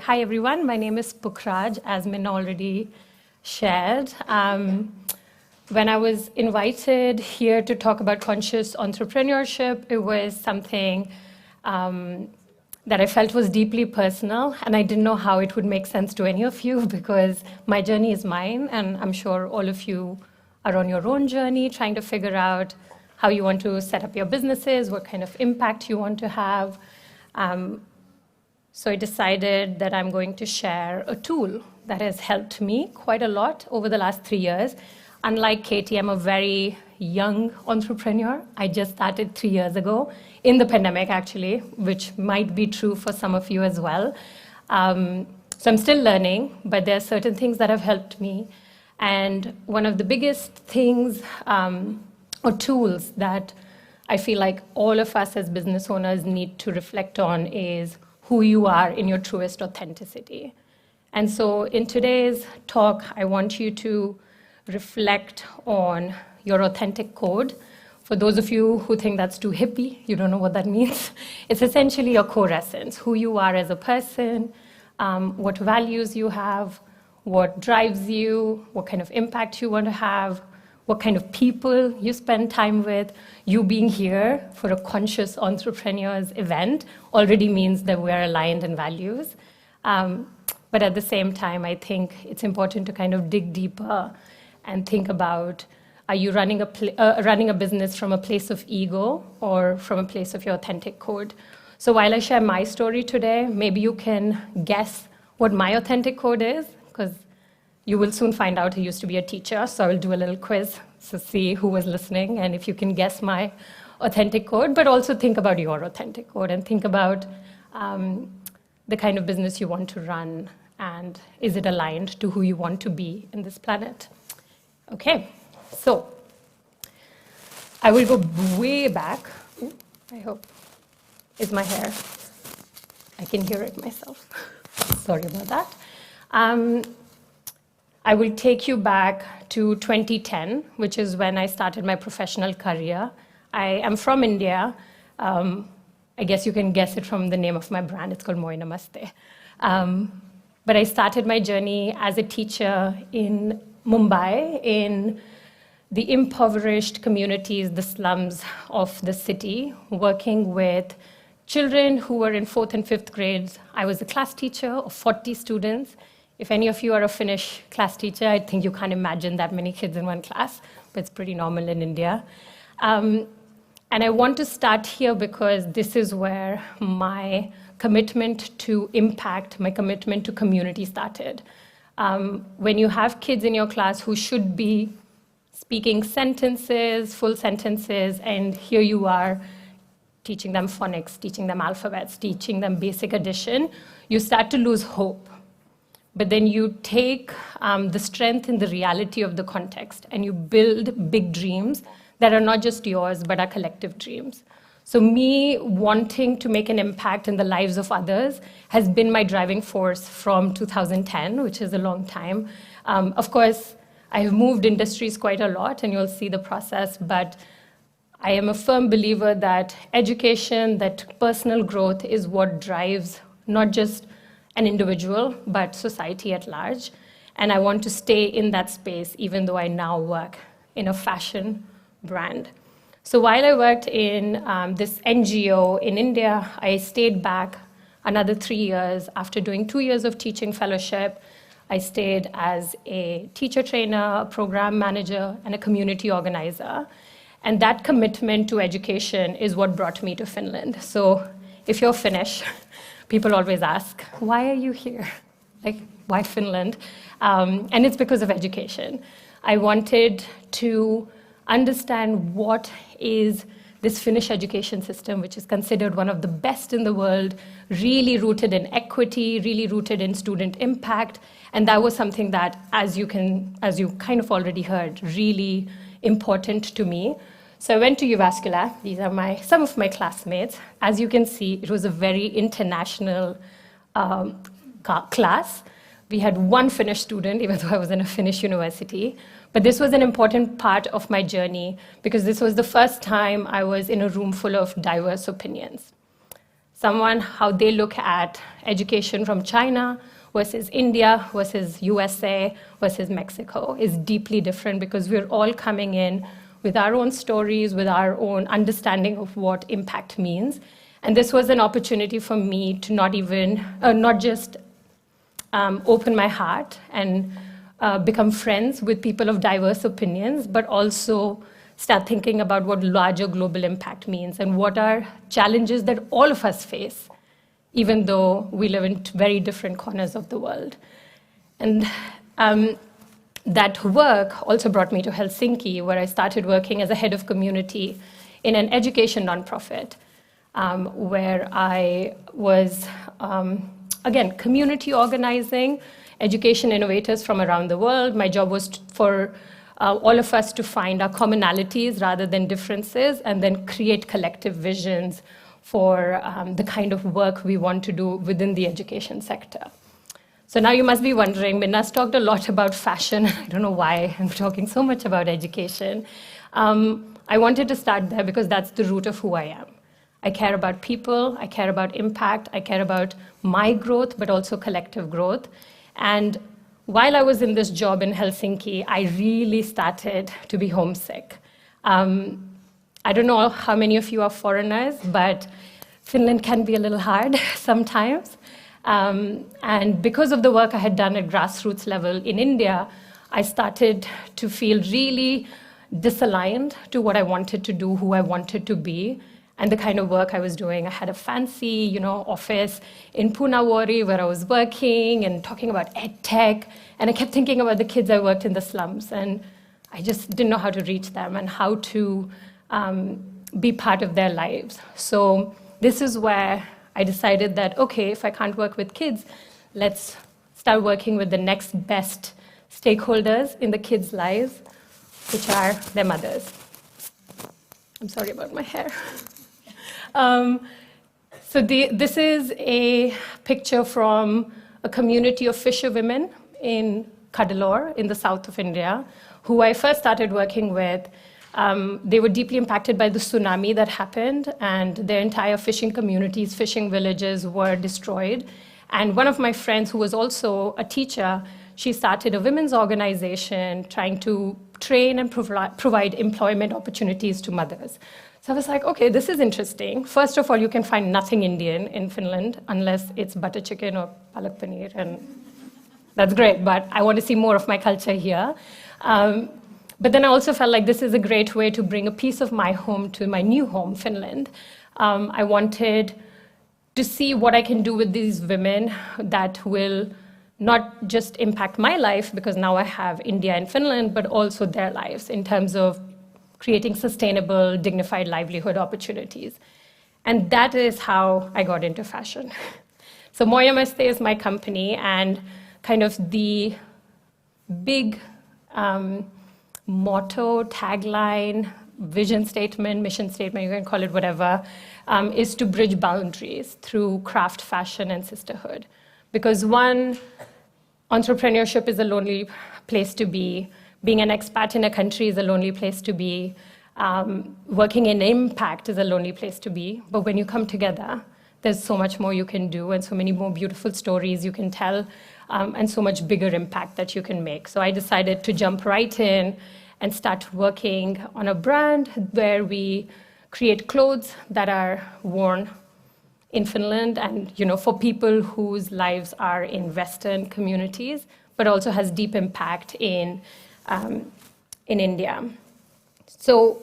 Hi, everyone. My name is Pukhraj, as Min already shared. When I was invited here to talk about conscious entrepreneurship, it was something that I felt was deeply personal, and I didn't know how it would make sense to any of you because my journey is mine, and I'm sure all of you are on your own journey trying to figure out how you want to set up your businesses, what kind of impact you want to have. So I decided that I'm going to share a tool that has helped me quite a lot over the last 3 years. Unlike Katie, I'm a very young entrepreneur. I just started 3 years ago, in the pandemic actually, which might be true for some of you as well. So I'm still learning, but there are certain things that have helped me. And one of the biggest things or tools that I feel like all of us as business owners need to reflect on is who you are in your truest authenticity. And so in today's talk, I want you to reflect on your authentic code. For those of you who think that's too hippie, you don't know what that means. It's essentially your core essence, who you are as a person, what values you have, what drives you, what kind of impact you want to have, what kind of people you spend time with. You being here for a conscious entrepreneurs event already means that we are aligned in values. But at the same time, I think it's important to kind of dig deeper and think about, are you running a business from a place of ego or from a place of your authentic code? So while I share my story today, maybe you can guess what my authentic code is, because you will soon find out. I used to be a teacher, so I will do a little quiz to see who was listening and if you can guess my authentic code, but also think about your authentic code and think about the kind of business you want to run and is it aligned to who you want to be in this planet. Okay, so I will go way back. Ooh, I hope. Is my hair? I can hear it myself. Sorry about that. I will take you back to 2010, which is when I started my professional career. I am from India. I guess you can guess it from the name of my brand. It's called Moi Namaste. But I started my journey as a teacher in Mumbai, in the impoverished communities, the slums of the city, working with children who were in 4th and 5th grades. I was a class teacher of 40 students. If any of you are a Finnish class teacher, I think you can't imagine that many kids in one class, but it's pretty normal in India. And I want to start here because this is where my commitment to impact, my commitment to community started. When you have kids in your class who should be speaking sentences, full sentences, and here you are teaching them phonics, teaching them alphabets, teaching them basic addition, you start to lose hope. But then you take the strength in the reality of the context and you build big dreams that are not just yours, but are collective dreams. So me wanting to make an impact in the lives of others has been my driving force from 2010, which is a long time. Of course, I have moved industries quite a lot, and you'll see the process, but I am a firm believer that education, that personal growth is what drives not just an individual, but society at large. And I want to stay in that space, even though I now work in a fashion brand. So while I worked in this NGO in India, I stayed back another 3 years. After doing 2 years of teaching fellowship, I stayed as a teacher trainer, a program manager, and a community organizer. And that commitment to education is what brought me to Finland. So if you're Finnish, people always ask, why are you here? Like, why Finland? And it's because of education. I wanted to understand what is this Finnish education system, which is considered one of the best in the world, really rooted in equity, really rooted in student impact. And that was something that, as you kind of already heard, really important to me. So I went to Jyväskylä. These are some of my classmates. As you can see, it was a very international class. We had one Finnish student, even though I was in a Finnish university. But this was an important part of my journey because this was the first time I was in a room full of diverse opinions. someone, how they look at education from China versus India versus USA versus Mexico is deeply different because we're all coming in with our own stories, with our own understanding of what impact means. And this was an opportunity for me to not just open my heart and become friends with people of diverse opinions, but also start thinking about what larger global impact means and what are challenges that all of us face, even though we live in very different corners of the world. And that work also brought me to Helsinki, where I started working as a head of community in an education nonprofit, where I was, again, community organizing, education innovators from around the world. My job was for all of us to find our commonalities rather than differences, and then create collective visions for the kind of work we want to do within the education sector. So now you must be wondering, Minna's talked a lot about fashion. I don't know why I'm talking so much about education. I wanted to start there because that's the root of who I am. I care about people, I care about impact, I care about my growth, but also collective growth. And while I was in this job in Helsinki, I really started to be homesick. I don't know how many of you are foreigners, but Finland can be a little hard sometimes. And because of the work I had done at grassroots level in India, I started to feel really disaligned to what I wanted to do, who I wanted to be, and the kind of work I was doing. I had a fancy, office in Punawari where I was working and talking about ed tech, and I kept thinking about the kids I worked in the slums, and I just didn't know how to reach them and how to be part of their lives. So this is where I decided that, okay, if I can't work with kids, let's start working with the next best stakeholders in the kids' lives, which are their mothers. I'm sorry about my hair. This is a picture from a community of fisher women in Cuddalore in the south of India, who I first started working with. They were deeply impacted by the tsunami that happened, and their entire fishing communities, fishing villages were destroyed. And one of my friends, who was also a teacher, she started a women's organization trying to train and provide employment opportunities to mothers. So I was like, okay, this is interesting. First of all, you can find nothing Indian in Finland unless it's butter chicken or palak paneer, and that's great, but I want to see more of my culture here. But then I also felt like this is a great way to bring a piece of my home to my new home, Finland. I wanted to see what I can do with these women that will not just impact my life, because now I have India and Finland, but also their lives in terms of creating sustainable, dignified livelihood opportunities. And that is how I got into fashion. So Moi Namaste is my company, and kind of the big motto, tagline, vision statement, mission statement, you can call it whatever, is to bridge boundaries through craft, fashion, and sisterhood. Because one, entrepreneurship is a lonely place to be. Being an expat in a country is a lonely place to be. Working in impact is a lonely place to be. But when you come together, there's so much more you can do and so many more beautiful stories you can tell, and so much bigger impact that you can make. So I decided to jump right in and start working on a brand where we create clothes that are worn in Finland and for people whose lives are in Western communities, but also has deep impact in India. So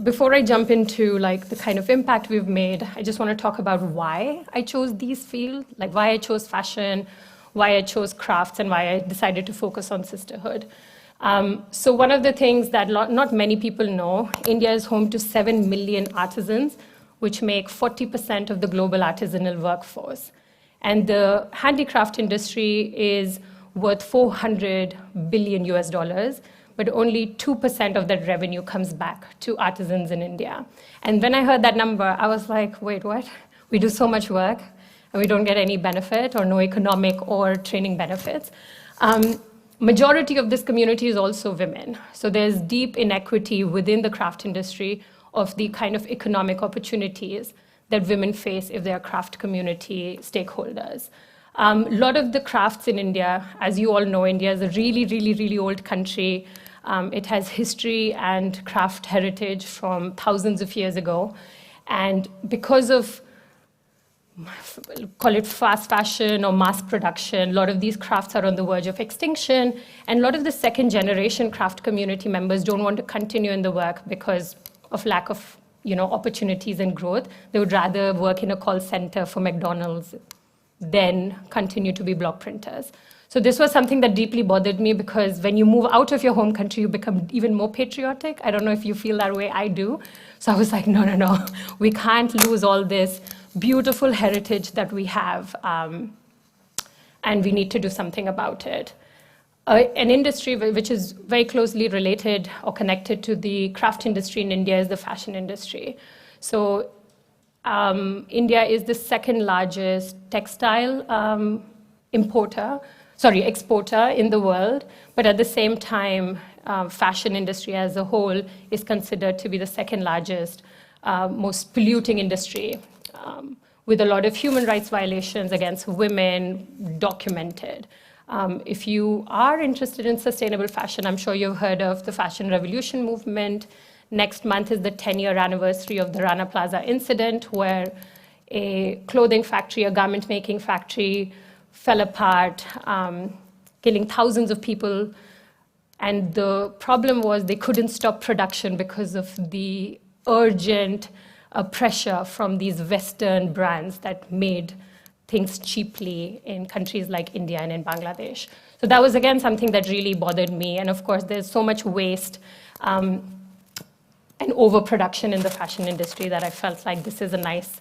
before I jump into the kind of impact we've made, I just want to talk about why I chose these fields, why I chose fashion, why I chose crafts, and why I decided to focus on sisterhood. So one of the things that not many people know, India is home to 7 million artisans, which make 40% of the global artisanal workforce. And the handicraft industry is worth $400 billion US, but only 2% of that revenue comes back to artisans in India. And when I heard that number, I was like, wait, what? We do so much work, and we don't get any benefit or no economic or training benefits. Majority of this community is also women. So there's deep inequity within the craft industry of the kind of economic opportunities that women face if they are craft community stakeholders. A lot of the crafts in India, as you all know, India is a really, really, really old country. It has history and craft heritage from thousands of years ago. And because of, call it fast fashion or mass production, a lot of these crafts are on the verge of extinction. And a lot of the second generation craft community members don't want to continue in the work because of lack of opportunities and growth. They would rather work in a call center for McDonald's than continue to be block printers. So this was something that deeply bothered me, because when you move out of your home country, you become even more patriotic. I don't know if you feel that way, I do. So I was like, no, we can't lose all this beautiful heritage that we have, and we need to do something about it. An industry which is very closely related or connected to the craft industry in India is the fashion industry. So India is the second largest textile exporter in the world, but at the same time, fashion industry as a whole is considered to be the second largest, most polluting industry, with a lot of human rights violations against women documented. If you are interested in sustainable fashion, I'm sure you've heard of the Fashion Revolution movement. Next month is the 10-year anniversary of the Rana Plaza incident, where a clothing factory, a garment-making factory, fell apart, killing thousands of people. And the problem was they couldn't stop production because of the urgent pressure from these Western brands that made things cheaply in countries like India and in Bangladesh. So that was, again, something that really bothered me. And of course, there's so much waste and overproduction in the fashion industry that I felt like this is a nice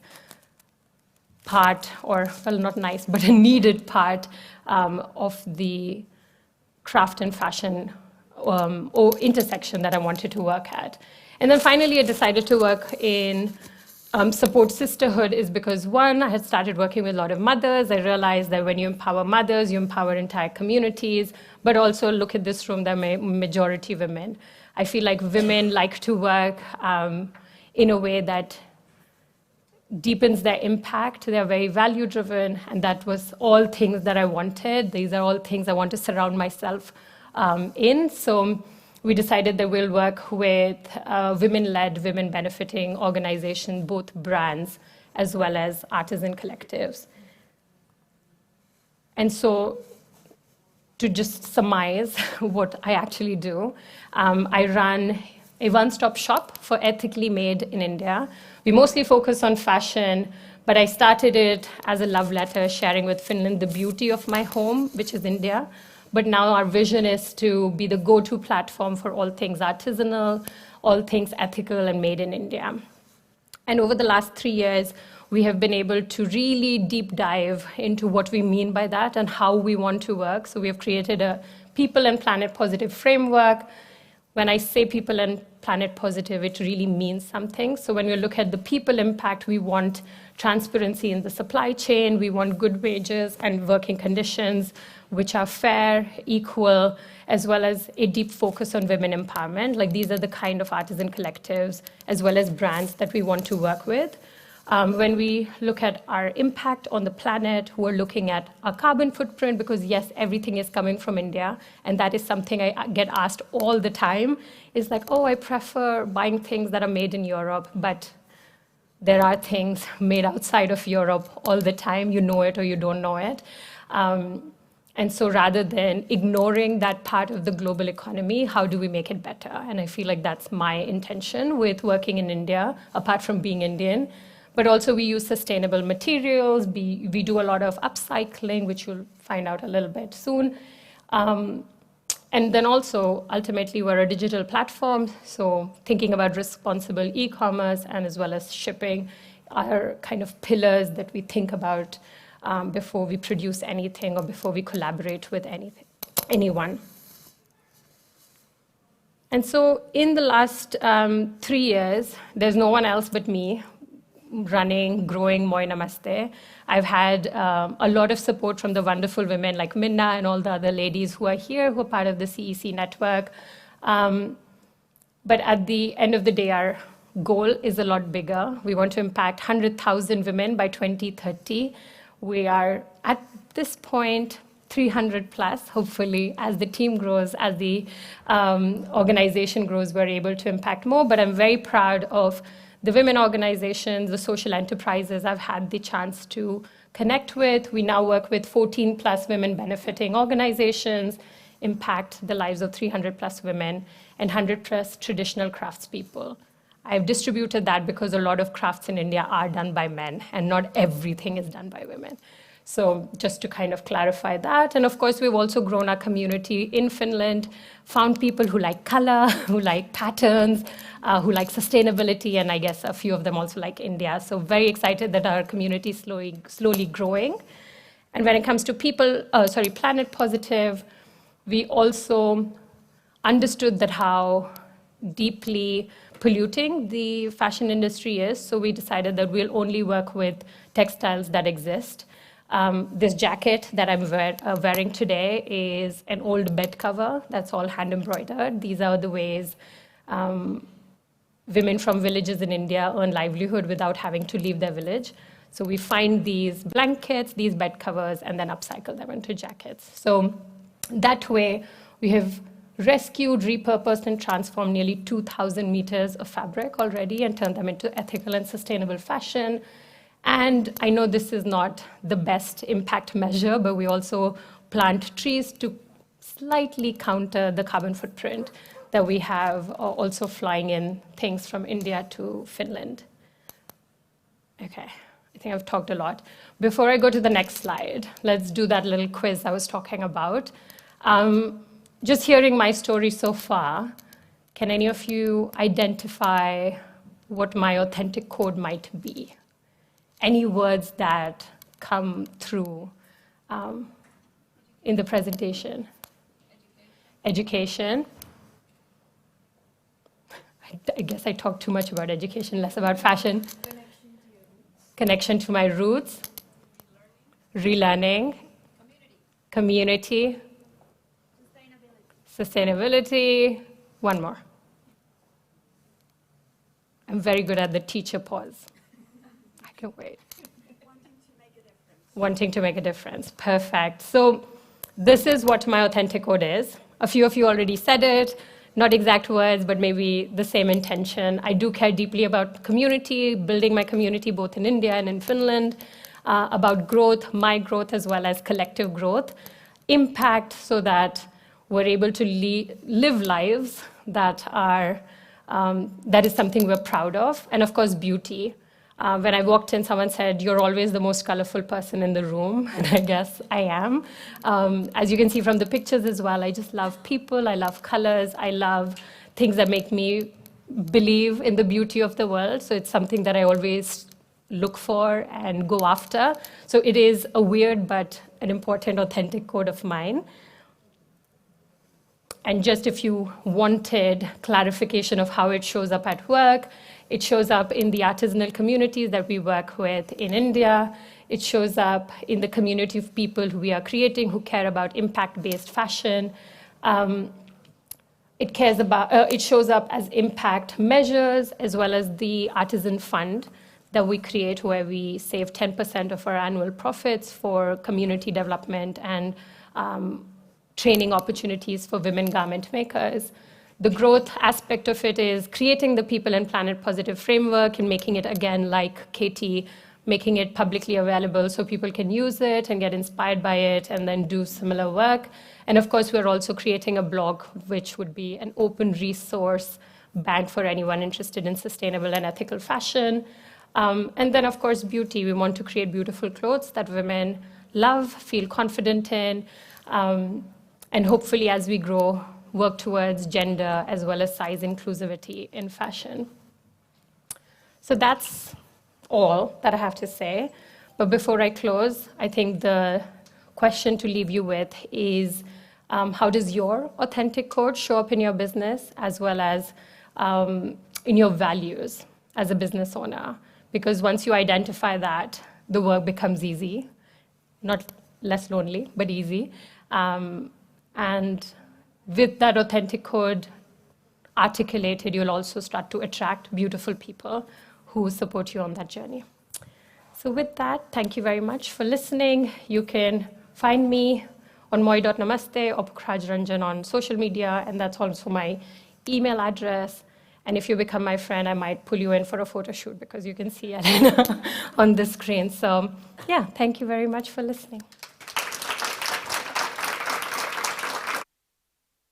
part, or, well, not nice, but a needed part of the craft and fashion intersection that I wanted to work at. And then finally, I decided to work in support sisterhood, is because, one, I had started working with a lot of mothers. I realized that when you empower mothers, you empower entire communities, but also look at this room, there are majority women. I feel like women like to work in a way that deepens their impact. They're very value-driven, and that was all things that I wanted. These are all things I want to surround myself in. So we decided that we'll work with women-led, women-benefiting organizations, both brands as well as artisan collectives. And so to just surmise what I actually do, I run a one-stop shop for ethically made in India. We mostly focus on fashion, but I started it as a love letter, sharing with Finland the beauty of my home, which is India. But now our vision is to be the go-to platform for all things artisanal, all things ethical and made in India. And over the last 3 years, we have been able to really deep dive into what we mean by that and how we want to work. So we have created a people and planet positive framework. When I say people and planet positive, it really means something. So when we look at the people impact, we want transparency in the supply chain, we want good wages and working conditions which are fair, equal, as well as a deep focus on women empowerment. Like, these are the kind of artisan collectives as well as brands that we want to work with. When we look at our impact on the planet, we're looking at our carbon footprint, because yes, everything is coming from India, and that is something I get asked all the time. It's like, oh, I prefer buying things that are made in Europe, but there are things made outside of Europe all the time. You know it or you don't know it. And so rather than ignoring that part of the global economy, how do we make it better? And I feel like that's my intention with working in India, apart from being Indian. But also we use sustainable materials. We do a lot of upcycling, which you'll find out a little bit soon. And then also, ultimately, we're a digital platform. So thinking about responsible e-commerce and as well as shipping are kind of pillars that we think about before we produce anything or before we collaborate with anyone. And so in the last 3 years, there's no one else but me running, growing Moi Namaste. I've had a lot of support from the wonderful women like Minna and all the other ladies who are here, who are part of the CEC network. But at the end of the day, our goal is a lot bigger. We want to impact 100,000 women by 2030. We are, at this point, 300 plus. Hopefully, as the team grows, as the organization grows, we're able to impact more. But I'm very proud of the women organizations, the social enterprises I've had the chance to connect with. We now work with 14 plus women benefiting organizations, impact the lives of 300 plus women, and 100 plus traditional craftspeople. I've distributed that because a lot of crafts in India are done by men, and not everything is done by women. So just to kind of clarify that. And of course, we've also grown our community in Finland, found people who like color, who like patterns, who like sustainability, and I guess a few of them also like India. So very excited that our community is slowly growing. And when it comes to planet positive, we also understood that how deeply polluting the fashion industry is. So we decided that we'll only work with textiles that exist. This jacket that I'm wearing today is an old bed cover that's all hand embroidered. These are the ways women from villages in India earn livelihood without having to leave their village. So we find these blankets, these bed covers, and then upcycle them into jackets. So that way, we have rescued, repurposed, and transformed nearly 2,000 meters of fabric already and turned them into ethical and sustainable fashion. And I know this is not the best impact measure, but we also plant trees to slightly counter the carbon footprint that we have also flying in things from India to Finland. Okay, I think I've talked a lot. Before I go to the next slide, let's do that little quiz I was talking about. Just hearing my story so far, can any of you identify what my authentic code might be? Any words that come through in the presentation? Education. I guess I talked too much about education, less about fashion. Connection to my roots. Relearning. Community. Sustainability. One more. I'm very good at the teacher pause. I can wait. Wanting to make a difference. Perfect. So this is what my authentic code is. A few of you already said it. Not exact words, but maybe the same intention. I do care deeply about community, building my community both in India and in Finland, about growth, my growth as well as collective growth, impact so that we're able to live lives that are, that is something we're proud of, and of course beauty. When I walked in, someone said, "You're always the most colorful person in the room," and I guess I am. As you can see from the pictures as well, I just love people, I love colors, I love things that make me believe in the beauty of the world. So it's something that I always look for and go after. So it is a weird but an important, authentic code of mine. And just if you wanted clarification of how it shows up at work, it shows up in the artisanal communities that we work with in India. It shows up in the community of people who we are creating who care about impact-based fashion. It shows up as impact measures as well as the artisan fund that we create where we save 10% of our annual profits for community development and training opportunities for women garment makers. The growth aspect of it is creating the people and planet positive framework and making it, again, like Katie, making it publicly available so people can use it and get inspired by it and then do similar work. And of course, we're also creating a blog, which would be an open resource bank for anyone interested in sustainable and ethical fashion. And then, of course, beauty. We want to create beautiful clothes that women love, feel confident in, and hopefully, as we grow, work towards gender as well as size inclusivity in fashion. So that's all that I have to say. But before I close, I think the question to leave you with is, how does your authentic code show up in your business as well as in your values as a business owner? Because once you identify that, the work becomes easy, not less lonely, but easy. And with that authentic code, articulated, you'll also start to attract beautiful people who support you on that journey. So with that, thank you very much for listening. You can find me on moi.namaste or Pukhraj Ranjan on social media, and that's also my email address. And if you become my friend, I might pull you in for a photo shoot because you can see it on the screen. So yeah, thank you very much for listening.